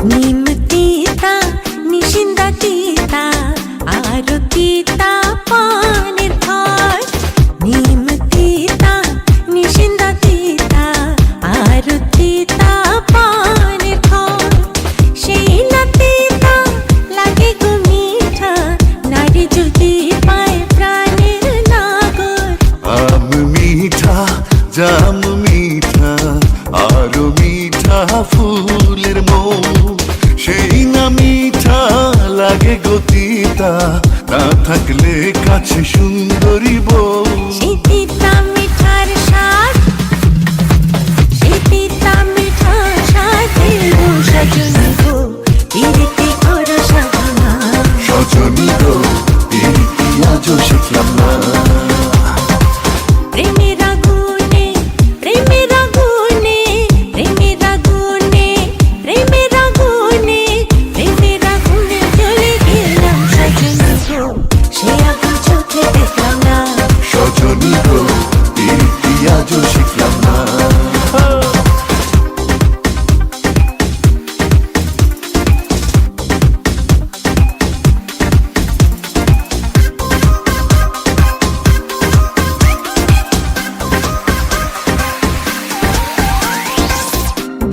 নিম তিতা নিশিন্দা তিতা আর তিতা পানের ঘর। নিম তিতা নিশিন্দা তিতা আর তিতা পানের ঘর। সেই না তিতা লাগে গো মিঠা, নারী যদি পায় প্রাণের নাগর। আম মিঠা জাম মিঠা আরো মিঠা ফুলের মৌ। সেই না মিঠা লাগে গো তিতা, না থাকলে কাছে সুন্দরী বউ। সেই তিতা মিঠার স্বাদ, সেই তিতা মিঠার স্বাদে গো সজনী গো পিরিতি করো সাধনা। সজনী গো পিরিতি আজও শিখলাম না। প্রেমের আগুনে প্রেমের আগুনে প্রেমের আগুনে প্রেমের আগুনে প্রেমের আগুনে জ্বলে গেলাম সজনী গো, সে আগুন চোখে দেখলাম না। সজনী গো পিরিতি আজও শিখলাম না।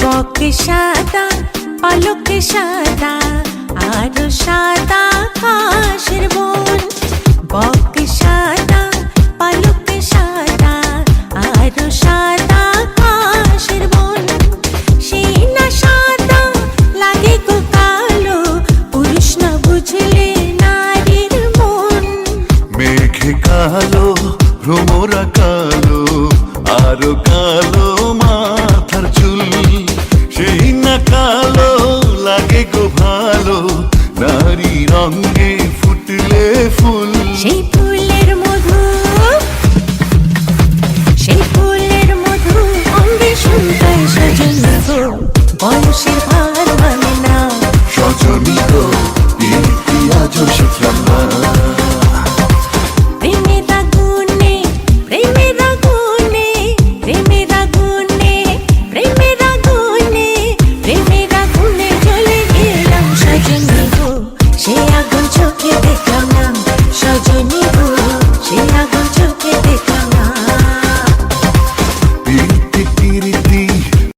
বক সাদা পালক সাদা আরো সাদা আকাশের বন। বক সাদা পালক সাদা আরো সাদা আকাশের বন। সেই না সাদা লাগে গো কালো, পুরুষ না বুঝলে নারীর মন। মেঘে কালো ভ্রমরা কালো আরো কালো মাথার চুল। সেই না কালো লাগে গো ভালো, নারী রঙে ফুটলে ফুল। সেই ফুলের মধু, সেই ফুলের মধু অঙ্গে শুনতে সজনী গো বয়সের ভার।